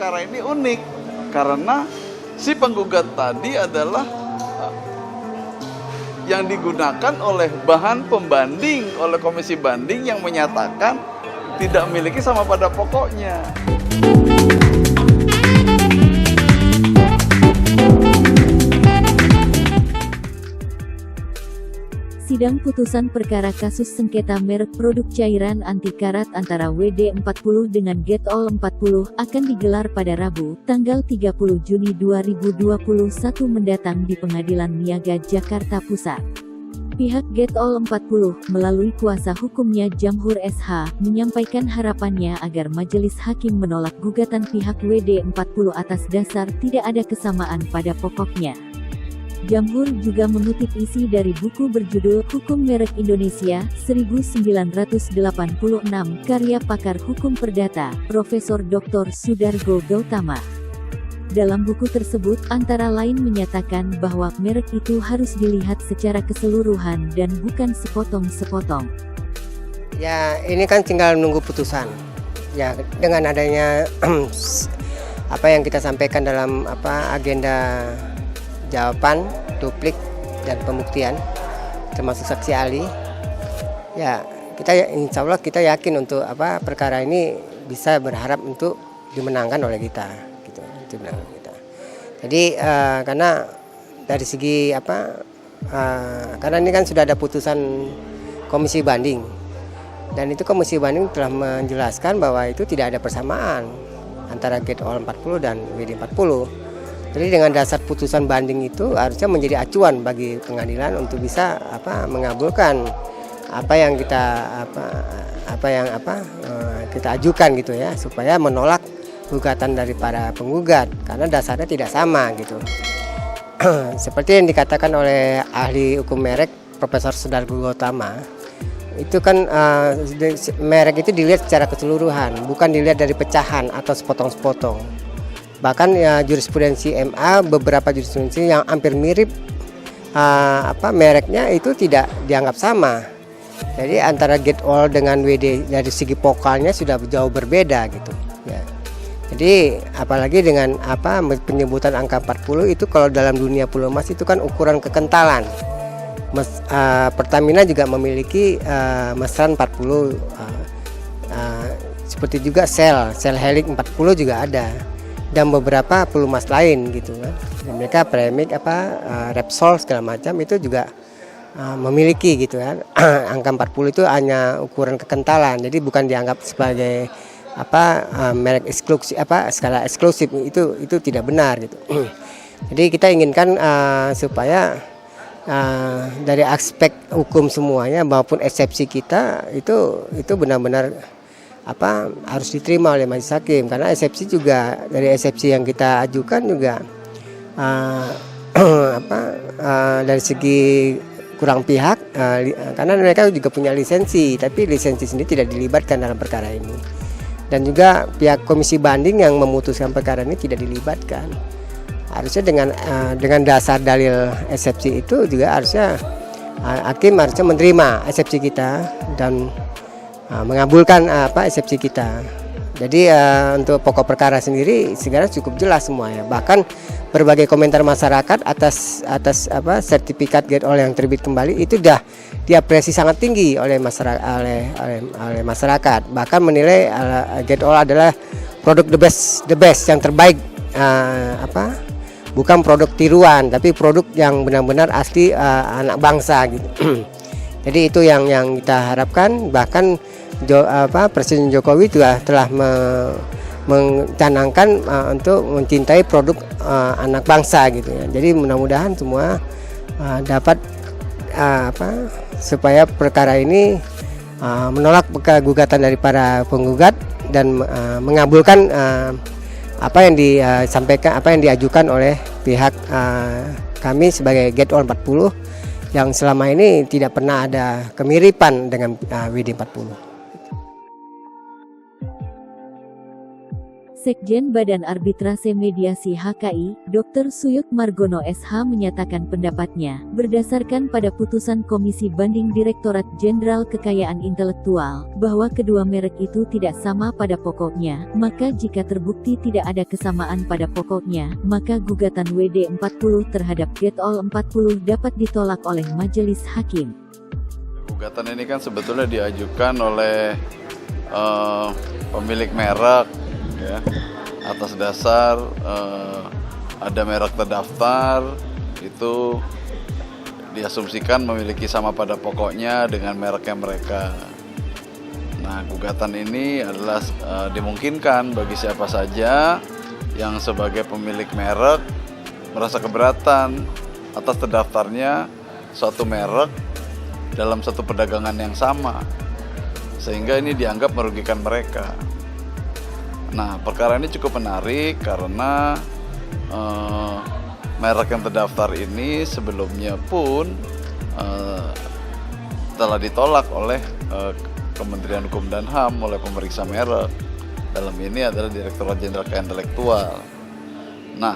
perkara ini unik karena si penggugat tadi adalah yang digunakan oleh bahan pembanding oleh komisi banding yang menyatakan tidak memiliki sama pada pokoknya. Sidang putusan perkara kasus sengketa merek produk cairan anti karat antara WD40 dengan Getol 40 akan digelar pada Rabu, tanggal 30 Juni 2021 mendatang di Pengadilan Niaga Jakarta Pusat. Pihak Getol 40, melalui kuasa hukumnya Jamhur SH, menyampaikan harapannya agar majelis hakim menolak gugatan pihak WD40 atas dasar tidak ada kesamaan pada pokoknya. Jamhur juga mengutip isi dari buku berjudul Hukum Merek Indonesia 1986 karya pakar hukum perdata, Profesor Dr. Sudargo Gautama. Dalam buku tersebut antara lain menyatakan bahwa merek itu harus dilihat secara keseluruhan dan bukan sepotong-sepotong. Ya, ini kan tinggal menunggu putusan. Ya, dengan adanya apa yang kita sampaikan dalam agenda jawaban, duplik, dan pembuktian, termasuk saksi ahli. Ya, insya Allah kita yakin untuk perkara ini bisa berharap untuk dimenangkan oleh kita, gitu. Jadi karena dari segi karena ini kan sudah ada putusan komisi banding, dan itu komisi banding telah menjelaskan bahwa itu tidak ada persamaan antara Getol 40 dan WD40. Jadi dengan dasar putusan banding itu harusnya menjadi acuan bagi pengadilan untuk bisa mengabulkan apa yang kita ajukan gitu ya, supaya menolak gugatan dari para penggugat karena dasarnya tidak sama gitu. Seperti yang dikatakan oleh ahli hukum merek Profesor Sudargo Gautama, itu kan merek itu dilihat secara keseluruhan, bukan dilihat dari pecahan atau sepotong-sepotong. Bahkan jurisprudensi MA, beberapa jurisprudensi yang hampir mirip mereknya itu tidak dianggap sama. Jadi antara Getol dengan WD dari segi vokalnya sudah jauh berbeda gitu ya. Jadi apalagi dengan penyebutan angka 40 itu kalau dalam dunia pulau emas itu kan ukuran kekentalan. Pertamina juga memiliki mesran 40, seperti juga sel helix 40 juga ada. Dan beberapa pelumas lain gitu kan. Mereka premix Repsol segala macam itu juga memiliki gitu kan. Angka 40 itu hanya ukuran kekentalan. Jadi bukan dianggap sebagai merek eksklusif skala eksklusif, itu tidak benar gitu. Jadi kita inginkan supaya dari aspek hukum semuanya maupun eksepsi kita itu benar-benar harus diterima oleh majelis hakim, karena eksepsi juga dari eksepsi yang kita ajukan juga dari segi kurang pihak, karena mereka juga punya lisensi tapi lisensi sendiri tidak dilibatkan dalam perkara ini, dan juga pihak komisi banding yang memutuskan perkara ini tidak dilibatkan. Harusnya dengan dasar dalil eksepsi itu juga harusnya hakim harusnya menerima eksepsi kita dan mengabulkan eksepsi kita. Jadi untuk pokok perkara sendiri sekarang cukup jelas semuanya. Bahkan berbagai komentar masyarakat atas sertifikat Getol yang terbit kembali itu dah diapresiasi sangat tinggi oleh masyarakat. Bahkan menilai Getol adalah produk the best yang terbaik, bukan produk tiruan tapi produk yang benar-benar asli anak bangsa gitu. Jadi itu yang kita harapkan. Bahkan Presiden Jokowi juga telah mencanangkan untuk mencintai produk anak bangsa gitu ya. Jadi mudah-mudahan semua dapat supaya perkara ini menolak gugatan dari para penggugat dan mengabulkan apa yang disampaikan, apa yang diajukan oleh pihak kami sebagai Getol 40 yang selama ini tidak pernah ada kemiripan dengan WD40. Sekjen Badan Arbitrase Mediasi HKI, Dr. Suyut Margono SH menyatakan pendapatnya, berdasarkan pada putusan Komisi Banding Direktorat Jenderal Kekayaan Intelektual, bahwa kedua merek itu tidak sama pada pokoknya, maka jika terbukti tidak ada kesamaan pada pokoknya, maka gugatan WD40 terhadap Getol 40 dapat ditolak oleh Majelis Hakim. Gugatan ini kan sebetulnya diajukan oleh pemilik merek, ya, atas dasar ada merek terdaftar itu diasumsikan memiliki sama pada pokoknya dengan mereknya mereka. Nah, gugatan ini adalah dimungkinkan bagi siapa saja yang sebagai pemilik merek merasa keberatan atas terdaftarnya suatu merek dalam satu perdagangan yang sama, sehingga ini dianggap merugikan mereka. Nah, perkara ini cukup menarik karena merek yang terdaftar ini sebelumnya pun telah ditolak oleh Kementerian Hukum dan HAM oleh pemeriksa merek. Dalam ini adalah Direktorat Jenderal Kekayaan Intelektual. Nah,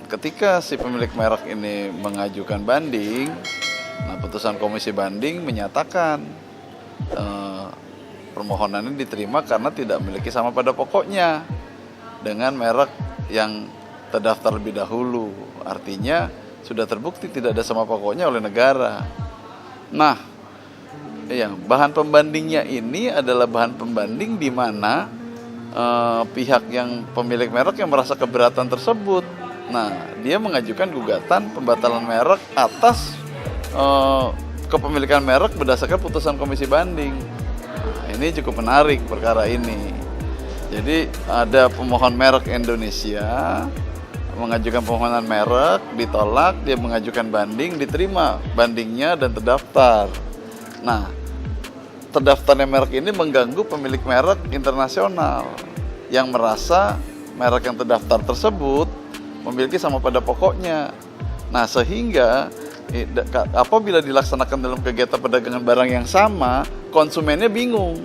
ketika si pemilik merek ini mengajukan banding, nah putusan Komisi Banding menyatakan permohonan ini diterima karena tidak memiliki sama pada pokoknya dengan merek yang terdaftar lebih dahulu. Artinya sudah terbukti tidak ada sama pokoknya oleh negara. Nah, bahan pembandingnya ini adalah bahan pembanding di mana pihak yang pemilik merek yang merasa keberatan tersebut. Nah, dia mengajukan gugatan pembatalan merek atas kepemilikan merek berdasarkan putusan Komisi Banding. Ini cukup menarik perkara ini. Jadi ada pemohon merek Indonesia mengajukan permohonan merek, ditolak, dia mengajukan banding, diterima bandingnya dan terdaftar. Nah, terdaftarnya merek ini mengganggu pemilik merek internasional yang merasa merek yang terdaftar tersebut memiliki sama pada pokoknya. Nah, sehingga apabila dilaksanakan dalam kegiatan perdagangan barang yang sama, konsumennya bingung.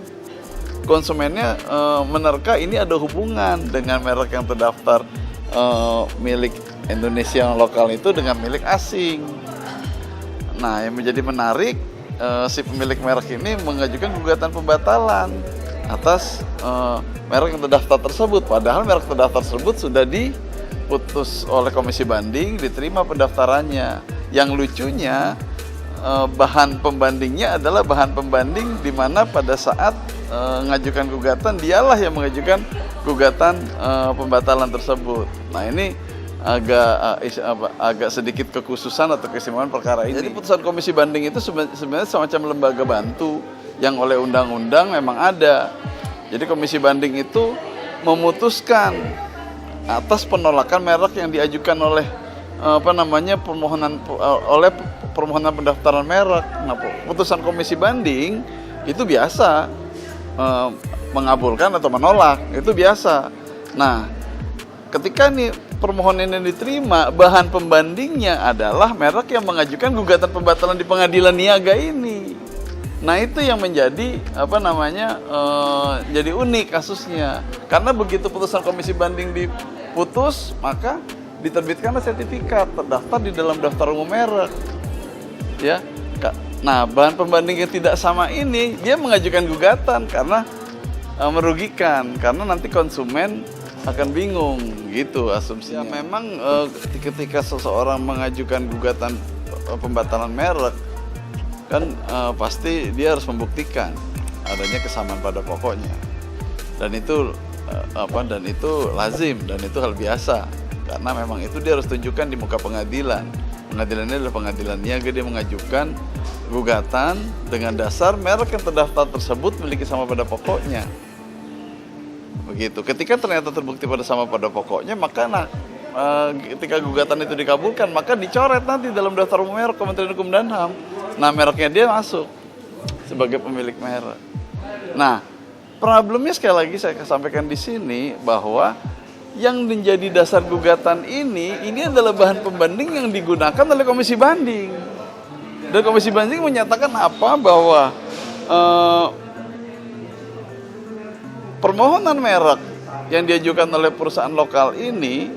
Konsumennya menerka ini ada hubungan dengan merek yang terdaftar milik Indonesia yang lokal itu dengan milik asing. Nah, yang menjadi menarik, si pemilik merek ini mengajukan gugatan pembatalan atas merek yang terdaftar tersebut. Padahal merek terdaftar tersebut sudah diputus oleh Komisi Banding, diterima pendaftarannya. Yang lucunya bahan pembandingnya adalah bahan pembanding di mana pada saat mengajukan gugatan dialah yang mengajukan gugatan pembatalan tersebut. Nah, ini agak sedikit kekhususan atau keistimewaan perkara ini. Jadi putusan Komisi Banding itu sebenarnya semacam lembaga bantu yang oleh undang-undang memang ada. Jadi Komisi Banding itu memutuskan atas penolakan merek yang diajukan oleh permohonan pendaftaran merek. Nah, putusan Komisi Banding itu biasa mengabulkan atau menolak, itu biasa. Nah, ketika nih permohonan ini diterima, bahan pembandingnya adalah merek yang mengajukan gugatan pembatalan di pengadilan niaga ini. Nah, itu yang menjadi jadi unik kasusnya. Karena begitu putusan Komisi Banding diputus, maka diterbitkanlah sertifikat terdaftar di dalam daftar umum merek. Ya. Nah, bahan pembanding yang tidak sama ini dia mengajukan gugatan karena merugikan, karena nanti konsumen akan bingung gitu asumsinya. Ya, memang ketika seseorang mengajukan gugatan pembatalan merek kan pasti dia harus membuktikan adanya kesamaan pada pokoknya. Dan itu lazim dan itu hal biasa. Karena memang itu dia harus tunjukkan di muka pengadilan. Pengadilan ini adalah pengadilan niaga, dia mengajukan gugatan dengan dasar merek yang terdaftar tersebut memiliki sama pada pokoknya. Begitu. Ketika ternyata terbukti pada sama pada pokoknya, maka ketika gugatan itu dikabulkan, maka dicoret nanti dalam daftar umum merek Kementerian Hukum dan HAM. Nah, mereknya dia masuk sebagai pemilik merek. Nah, problemnya sekali lagi saya sampaikan di sini bahwa yang menjadi dasar gugatan ini adalah bahan pembanding yang digunakan oleh Komisi Banding. Dan Komisi Banding menyatakan apa? Bahwa permohonan merek yang diajukan oleh perusahaan lokal ini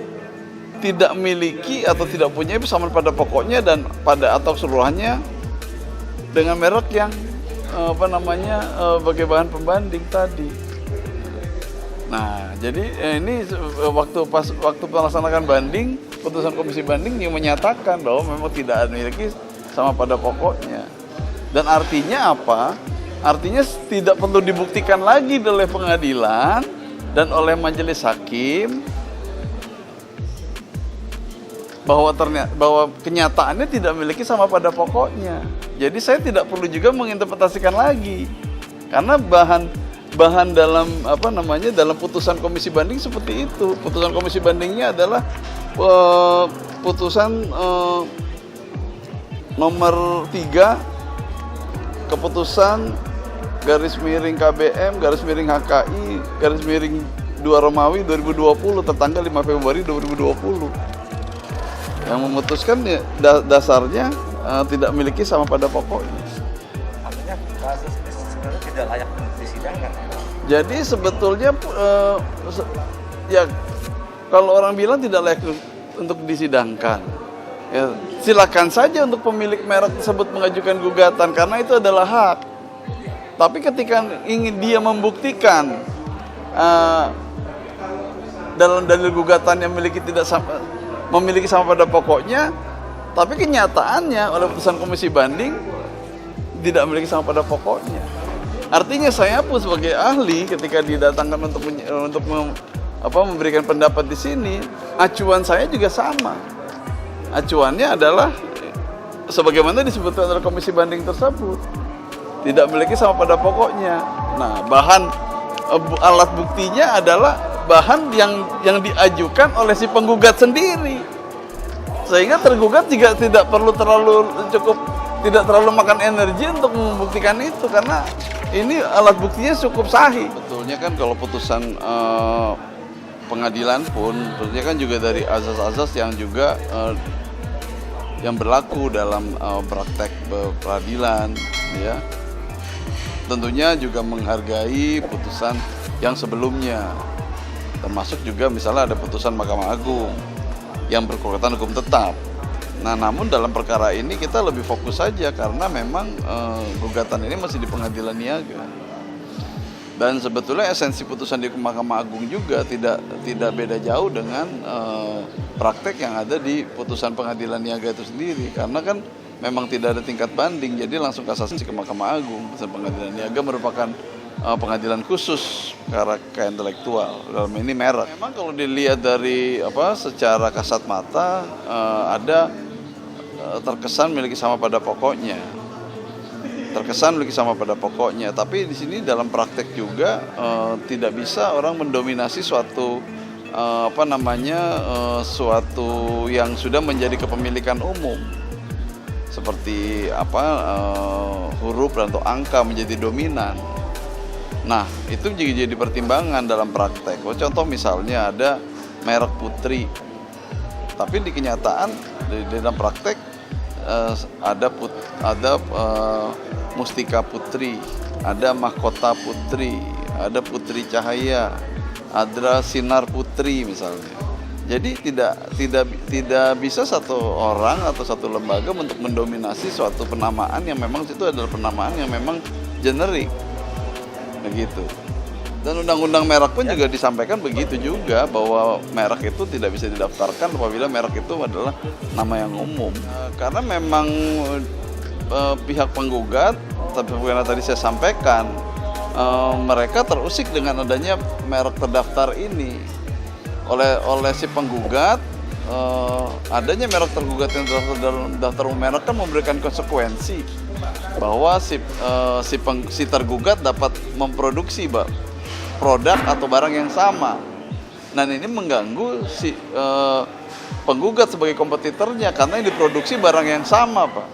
tidak memiliki atau tidak punya persamaan pada pokoknya dan pada atau keseluruhannya dengan merek yang sebagai bahan pembanding tadi. Nah, jadi ini waktu melaksanakan banding, putusan komisi banding yang menyatakan bahwa memang tidak memiliki sama pada pokoknya. Dan artinya apa? Artinya tidak perlu dibuktikan lagi oleh pengadilan dan oleh majelis hakim bahwa kenyataannya tidak memiliki sama pada pokoknya. Jadi saya tidak perlu juga menginterpretasikan lagi, karena bahan dalam dalam putusan komisi banding seperti itu. Putusan komisi bandingnya adalah putusan nomor 3, keputusan garis miring KBM garis miring HKI garis miring 2 Romawi 2020 tertanggal 5 Februari 2020 yang memutuskan dasarnya tidak memiliki sama pada pokoknya. Artinya kasus ini sebenarnya tidak layak untuk disidangkan. Jadi sebetulnya ya kalau orang bilang tidak layak untuk disidangkan, ya silakan saja untuk pemilik merek tersebut mengajukan gugatan karena itu adalah hak. Tapi ketika ingin dia membuktikan dalam dalil gugatan yang memiliki sama pada pokoknya, tapi kenyataannya oleh putusan komisi banding tidak memiliki sama pada pokoknya. Artinya saya pun sebagai ahli ketika didatangkan untuk memberikan pendapat di sini, acuan saya juga sama. Acuannya adalah sebagaimana disebutkan oleh komisi banding tersebut, tidak memiliki sama pada pokoknya. Nah, alat buktinya adalah bahan yang diajukan oleh si penggugat sendiri, sehingga tergugat juga tidak terlalu makan energi untuk membuktikan itu karena ini alat buktinya cukup sahih. Betulnya kan kalau putusan pengadilan pun betulnya kan juga dari azas-azas yang juga yang berlaku dalam praktek peradilan, ya. Tentunya juga menghargai putusan yang sebelumnya. Termasuk juga misalnya ada putusan Mahkamah Agung yang berkekuatan hukum tetap. Nah, namun dalam perkara ini kita lebih fokus saja karena memang gugatan ini masih di pengadilan niaga. Dan sebetulnya esensi putusan di Mahkamah Agung juga tidak beda jauh dengan praktek yang ada di putusan pengadilan niaga itu sendiri. Karena kan memang tidak ada tingkat banding, jadi langsung kasasi ke Mahkamah Agung. Putusan pengadilan niaga merupakan pengadilan khusus karena intelektual, dalam ini merek. Memang kalau dilihat dari secara kasat mata ada terkesan memiliki sama pada pokoknya. Tapi di sini dalam praktek juga tidak bisa orang mendominasi suatu suatu yang sudah menjadi kepemilikan umum. Seperti huruf atau angka menjadi dominan. Nah, itu juga jadi pertimbangan dalam praktek. Contoh misalnya ada merek Putri, tapi di kenyataan di dalam praktek ada Mustika Putri, ada Mahkota Putri, ada Putri Cahaya, ada Sinar Putri misalnya. Jadi tidak bisa satu orang atau satu lembaga untuk mendominasi suatu penamaan yang memang itu adalah penamaan yang memang generik. Begitu. Dan undang-undang merek pun juga disampaikan begitu juga, bahwa merek itu tidak bisa didaftarkan apabila merek itu adalah nama yang umum. Karena memang pihak penggugat, tapi bukan tadi saya sampaikan, mereka terusik dengan adanya merek terdaftar ini oleh si penggugat. Adanya merek tergugat yang terdaftar dalam daftar umum merek kan memberikan konsekuensi bahwa si tergugat dapat memproduksi produk atau barang yang sama. Nah, ini mengganggu si penggugat sebagai kompetitornya karena yang diproduksi barang yang sama, Pak.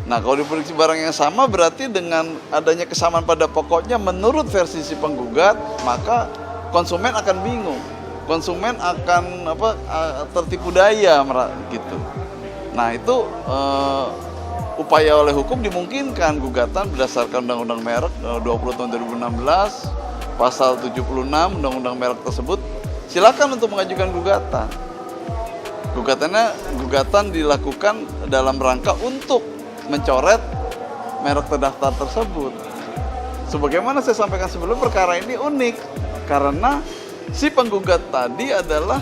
Nah, kalau diproduksi barang yang sama berarti dengan adanya kesamaan pada pokoknya menurut versi si penggugat, maka konsumen akan bingung. Konsumen akan tertipu daya gitu. Nah, itu upaya oleh hukum dimungkinkan gugatan berdasarkan Undang-Undang Merek 20 tahun 2016 pasal 76 Undang-Undang Merek tersebut, silakan untuk mengajukan gugatan. Gugatan dilakukan dalam rangka untuk mencoret merek terdaftar tersebut. Sebagaimana saya sampaikan sebelum, perkara ini unik karena si penggugat tadi adalah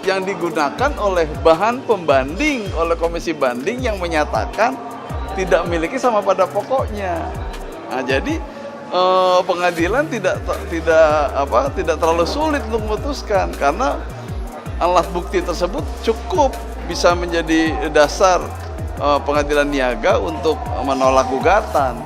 yang digunakan oleh bahan pembanding oleh komisi banding yang menyatakan tidak memiliki sama pada pokoknya. Nah, jadi pengadilan tidak terlalu sulit untuk memutuskan karena alat bukti tersebut cukup bisa menjadi dasar pengadilan niaga untuk menolak gugatan.